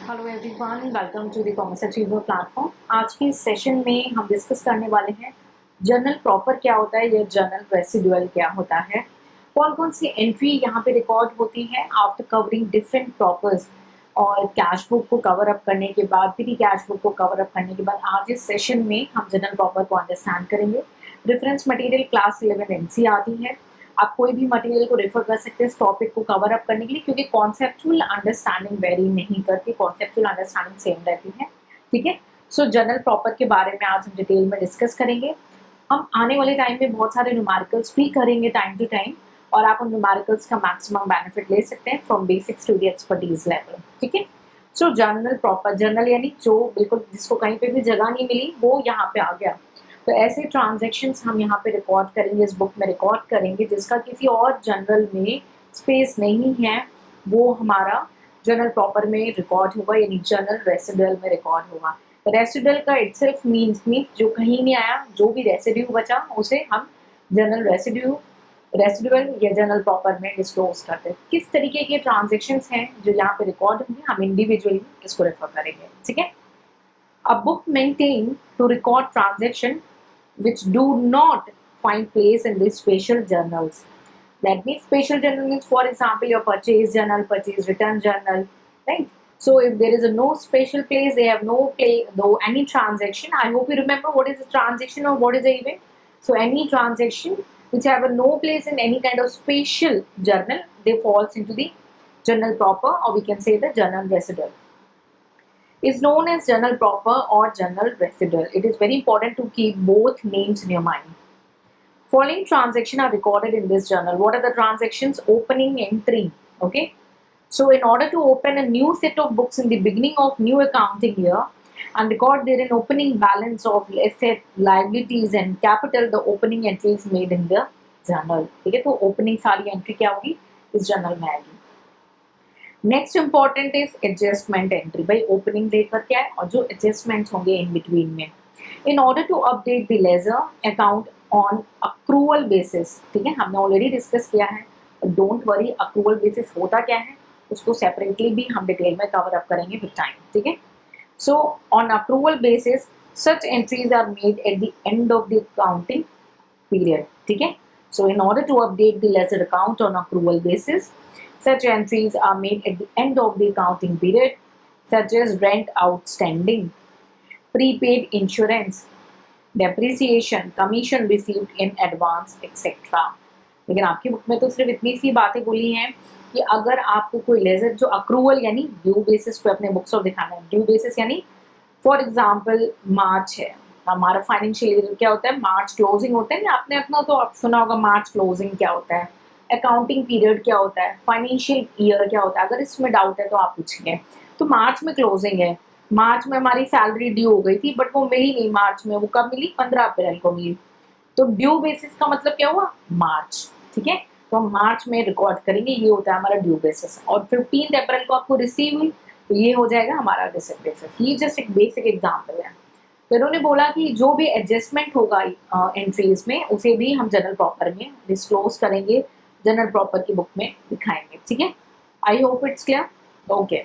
Hello everyone, welcome to the commerce achiever platform. आज की session में हम डिस्कस करने वाले हैं जर्नल प्रॉपर क्या होता है या जर्नल रेसिडुअल क्या होता है, कौन कौन सी एंट्री यहाँ पे रिकॉर्ड होती है आफ्टर कवरिंग डिफरेंट प्रॉपर्स, और कैश बुक को कवर अप करने के बाद फिर कैश बुक को कवर अप करने के बाद आज इस सेशन में हम जर्नल प्रॉपर को अंडरस्टैंड करेंगे। रेफरेंस मटेरियल क्लास 11 एनसीईआरटी है। आप कोई भी मटेरियल को रेफर कर सकते हैं इस टॉपिक को कवर अप करने के लिए, क्योंकि कॉन्सेप्चुअल अंडरस्टैंडिंग वेरी नहीं करती, कॉन्सेप्चुअल अंडरस्टैंडिंग सेम रहती है। ठीक है, सो जर्नल प्रॉपर के बारे में आज हम डिटेल में डिस्कस करेंगे। हम आने वाले टाइम में बहुत सारे न्यूमेरिकल्स भी करेंगे टाइम टू टाइम, और आप उन न्यूमेरिकल्स का मैक्सिमम बेनिफिट ले सकते हैं from basics to the expertise level. ठीक है, सो जर्नल प्रॉपर, जर्नल यानी जो बिल्कुल जिसको कहीं पे भी जगह नहीं मिली वो यहाँ पे आ गया। तो ऐसे ट्रांजैक्शंस हम यहाँ पे रिकॉर्ड करेंगे, इस बुक में रिकॉर्ड करेंगे जिसका किसी और जर्नल में स्पेस नहीं है, वो हमारा जर्नल प्रॉपर में रिकॉर्ड होगा, यानी जर्नल रेसिडुअल में रिकॉर्ड होगा। रेसिडुअल का इटसेल्फ मीन्स जो कहीं नहीं आया, जो भी रेसिड्यू बचा उसे हम जर्नल रेसिडुअल या जर्नल प्रॉपर में डिस्क्लोज करते हैं। किस तरीके के ट्रांजेक्शन्स हैं जो यहाँ पे रिकॉर्ड होंगे, हम इंडिविजुअली इसको रेफर करेंगे। ठीक है, a book maintained to record transaction which do not find place in the special journals. That means special journal means, for example, your purchase journal, purchase return journal, right? So if there is a no special place, they have no any transaction. I hope you remember what is a transaction or what is a event. So any transaction which have a no place in any kind of special journal, they falls into the journal proper, or we can say the journal residual. Is known as journal proper or journal residual. It is very important to keep both names in your mind. Following transactions are recorded in this journal. What are the transactions? Opening entry. Okay. So in order to open a new set of books in the beginning of new accounting year and record therein opening balance of asset, liabilities and capital, the opening entry is made in the journal. ठीक है, तो opening सारी entry क्या होगी, इस journal में आएगी। Next important is adjustment entry. भाई ओपनिंग लेकर क्या है और जो एडजस्टमेंट्स होंगे इन बिटवीन में, in order to update the ledger account on accrual basis. ठीक है, हमने ऑलरेडी डिस्कस किया है, डोंट वरी, अक्रूवल बेसिस होता क्या है उसको सेपरेटली भी हम डिटेल में कवर अप करेंगे विद टाइम। ठीक है, so on accrual basis such entries are made at the end of the accounting period. ठीक है, so in order to update the ledger account on accrual basis, such entries are made at the end of the accounting period, such as rent outstanding, prepaid insurance, depreciation, commission received in advance, etc. लेकिन आपकी book में तो सिर्फ इतनी सी बातें बोली हैं कि अगर आपको कोई लेजर जो अक्रूवल यानी ड्यू बेसिस पे अपने बुक्स ऑफ दिखाना है, ड्यू बेसिस यानी फॉर एग्जाम्पल मार्च है, हमारा फाइनेंशियल ईयर क्या होता है, मार्च क्लोजिंग होता है ना, आपने अपना तो आप सुना होगा मार्च क्लोजिंग क्या होता है, अकाउंटिंग पीरियड क्या होता है, फाइनेंशियल ईयर क्या होता है। अगर इसमें डाउट है तो आप पूछिए। तो मार्च में क्लोजिंग है, मार्च में हमारी सैलरी ड्यू हो गई थी बट वो मिली नहीं मार्च में, वो कब मिली, 15 अप्रैल को मिली। तो ड्यू बेसिस का मतलब क्या हुआ, मार्च। ठीक है, तो हम मार्च में रिकॉर्ड करेंगे, ये होता है हमारा ड्यू बेसिस। और 15 अप्रैल को आपको रिसीव हुई तो ये हो जाएगा हमारा रिसिप्ट बेसिस। ये जस्ट एक बेसिक एग्जाम्पल है। तो इन्होंने बोला कि जो भी एडजस्टमेंट होगा एंट्रीज में उसे भी हम जनरल प्रॉपर में डिस्क्लोज करेंगे, जनरल प्रॉपर की बुक में दिखाएंगे। ठीक है, I hope it's clear. Okay,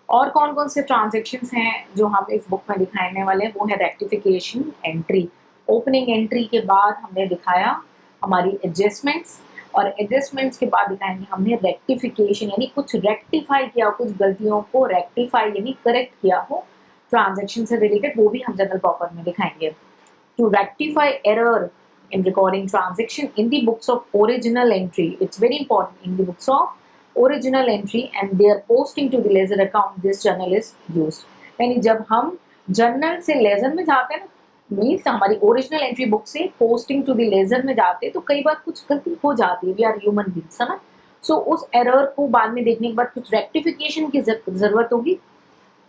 और कौन कौन से ट्रांजेक्शन्स हैं जो हम इस बुक में दिखाने वाले हैं, वो है रेक्टिफिकेशन एंट्री। ओपनिंग एंट्री के बाद हमने दिखाया हमारी एडजस्टमेंट्स, और एडजस्टमेंट्स के बाद दिखाएंगे हमने रेक्टिफिकेशन, यानी कुछ रेक्टिफाई किया, कुछ गलतियों को रेक्टिफाई यानी करेक्ट किया हो ट्रांजेक्शन से रिलेटेड, वो भी हम जनरल प्रॉपर में दिखाएंगे। To rectify error in recording transaction in the books of original entry, it's very important, in the books of original entry and their posting to the ledger account, this journal is used। यानी जब हम journal से laser में जाते हैं ना, means हमारी original entry book से पोस्टिंग टू द लेजर में जाते हैं, तो कई बार कुछ गलती हो जाती है, वी आर ह्यूमन बीइंग्स, है ना। सो उस एरर को बाद में देखने के बाद कुछ रेक्टिफिकेशन की जरूरत होगी,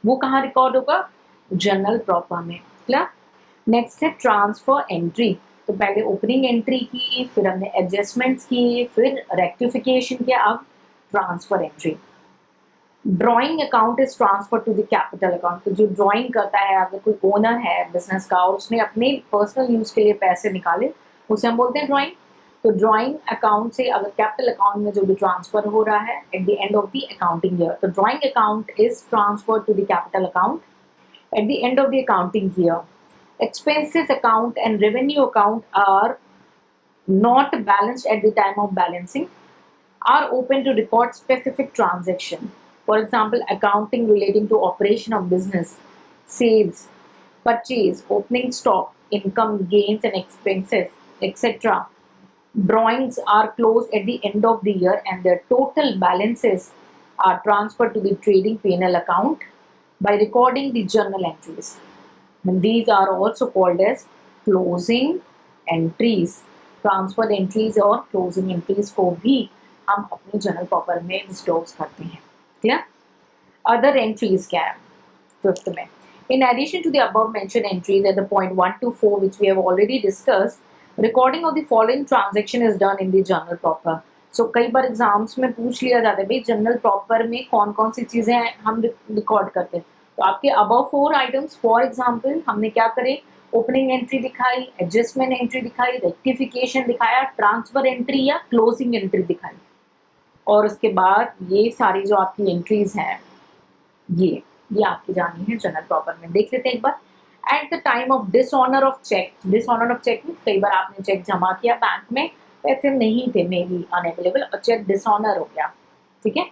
वो कहाँ रिकॉर्ड होगा, जर्नल प्रॉपर में। क्लियर। नेक्स्ट है ट्रांसफर एंट्री। तो पहले ओपनिंग एंट्री की, फिर हमने एडजस्टमेंट्स की, फिर रेक्टिफिकेशन किया, अब transfer entry. Drawing account is transfer to the capital account. तो जो ड्राइंग करता है, अगर कोई ओनर है बिजनेस का और उसने अपने पर्सनल यूज के लिए पैसे निकाले, उसे हम बोलते हैं ड्राइंग। तो ड्राइंग अकाउंट से अगर कैपिटल अकाउंट में जो भी ट्रांसफर हो रहा है at the end of the accounting year, तो drawing account is transfer to the capital account at the end of the accounting year. Expenses account and revenue account are not balanced at the time of balancing, are open to record specific transaction. For example, accounting relating to operation of business, sales, purchase, opening stock, income, gains and expenses, etc. Drawings are closed at the end of the year and their total balances are transferred to the trading P&L account by recording the journal entries. And these are also called as closing entries. Transfer entries और closing entries को भी हम अपने journal proper में disclose करते हैं. Clear? Other entries क्या है? Fifth में. In addition to the above mentioned entries at the point 1 to 4 which we have already discussed, recording of the following transaction is done in the journal proper. So कई बार exams में पूछ लिया जाता है भाई journal proper में कौन कौन सी चीजें हम रिकॉर्ड करते हैं. तो आपके अबव 4 आइटम्स, फॉर एग्जाम्पल हमने क्या करे, ओपनिंग एंट्री दिखाई, एडजस्टमेंट एंट्री दिखाई, रेक्टिफिकेशन दिखाया, ट्रांसफर एंट्री या क्लोजिंग एंट्री दिखाई. और उसके बाद ये सारी जो आपकी एंट्रीज हैं ये आपकी जानी है जनरल प्रॉपर में. देख लेते हैं एक बार. At the time of dishonour of cheque, dishonour of cheque में कई बार आपने चेक जमा किया बैंक में, पैसे नहीं थे, मे बी अनअवेलेबल और चेक डिसऑनर हो गया. ठीक है.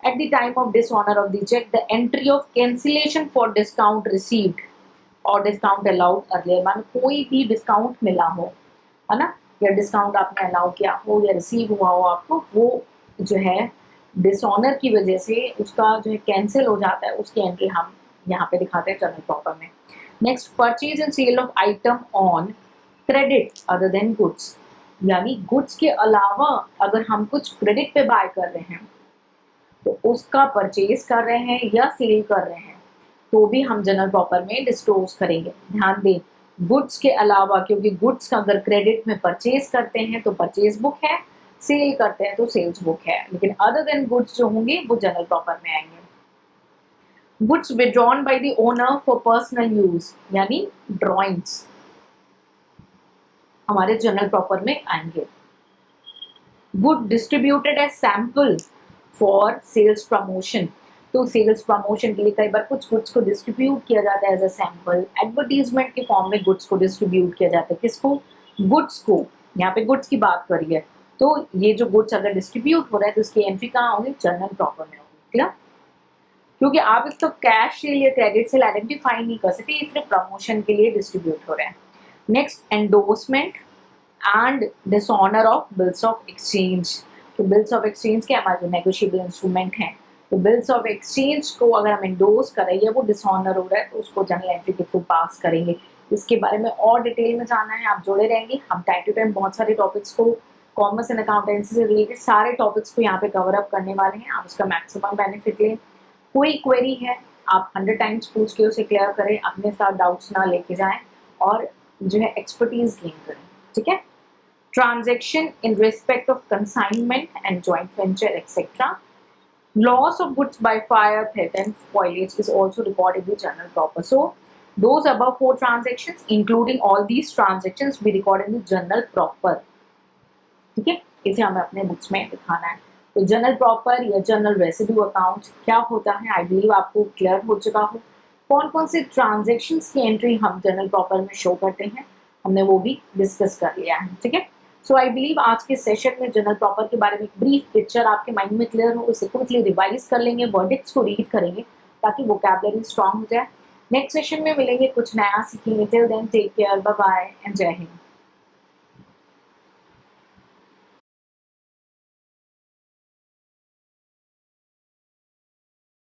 At the time of dishonor of the check, the entry of cancellation for discount received or discount allowed earlier, मान कोई भी डिस्काउंट मिला हो, है ना, या डिस्काउंट आपने अलाउ किया हो या रिसीव हुआ हो आपको, वो जो है डिसऑनर की वजह से उसका जो है कैंसिल हो जाता है, उसकी एंट्री हम यहाँ पे दिखाते हैं जनरल प्रॉपर में. Next, purchase and sale of item on credit other than goods, यानी गुड्स के अलावा अगर हम कुछ क्रेडिट पे बाय कर रहे हैं तो उसका परचेज कर रहे हैं या सेल कर रहे हैं तो भी हम जनरल प्रॉपर में डिस्क्लोज करेंगे. ध्यान दें, गुड्स के अलावा, क्योंकि गुड्स का अगर क्रेडिट में परचेज करते हैं तो परचेज बुक है, सेल करते हैं तो सेल्स बुक है, लेकिन अदर देन गुड्स जो होंगे वो जनरल प्रॉपर में आएंगे. Goods withdrawn by the owner for personal use, यानी ड्रॉइंग्स हमारे जनरल प्रॉपर में आएंगे. Good distributed as sample for sales promotion, तो सेल्स प्रमोशन के लिए कई बार कुछ गुड्स को डिस्ट्रीब्यूट किया जाता है एज अ सैंपल. एडवर्टीजमेंट के फॉर्म में गुड्स को डिस्ट्रीब्यूट किया जाता है. किसको? गुड्स को. यहाँ पे गुड्स की बात करी है, तो ये जो गुड्स अगर डिस्ट्रीब्यूट हो रहा है तो उसकी एंट्री कहाँ होगी? जनरल प्रॉपर में होगी. क्लियर? क्योंकि आप इसको कैश सेल या क्रेडिट सेल आइडेंटिफाई नहीं कर सकते, इसलिए प्रमोशन के लिए डिस्ट्रीब्यूट हो रहा है. Next, endorsement and dishonour of bills of exchange. तो बिल्स ऑफ एक्सचेंज के हमारे जो नेगोशिएबल इंस्ट्रूमेंट हैं, तो बिल्स ऑफ एक्सचेंज को अगर हम एंडोर्स कर रहे हैं, वो डिसऑनर हो रहा है तो उसको जनरल एंट्री के थ्रू पास करेंगे. इसके बारे में और डिटेल में जानना है, आप जुड़े रहेंगे. हम टाइम टू टाइम बहुत सारे टॉपिक्स को, कॉमर्स एंड अकाउंटेंसी से रिलेटेड सारे टॉपिक्स को यहाँ पे कवर अप करने वाले हैं. आप उसका मैक्सिमम बेनिफिट लें. कोई क्वेरी है आप 100 टाइम्स पूछ के उसे क्लियर करें, अपने साथ डाउट्स ना लेके जाएं और जो है एक्सपर्टीज गेन करें. ठीक है. Transaction in respect of consignment and joint venture, etc. Loss of goods by fire, theft and spoilage is also recorded in the journal proper. So those above 4 transactions, including all these transactions, be recorded in the journal proper. ठीक है, इसे हमें अपने books में दिखाना है. तो journal proper या जर्नल रेसिड्यू अकाउंट क्या होता है, आई बिलीव आपको क्लियर हो चुका हो. कौन कौन से ट्रांजेक्शन्स की एंट्री हम जर्नल प्रॉपर में शो करते हैं, हमने वो भी डिस्कस कर लिया है. ठीक है. सो आई बिलीव आज के सेशन में जनरल प्रॉपर के बारे में एक ब्रीफ पिक्चर आपके माइंड में क्लियर हो. उसे क्विकली रिवाइज कर लेंगे, वर्डिक्ट्स को रीड करेंगे ताकि वोकैबुलरी स्ट्रांग हो जाए. नेक्स्ट सेशन में मिलेंगे, कुछ नया सीखेंगे. Till then take care, bye bye and Jai Hind.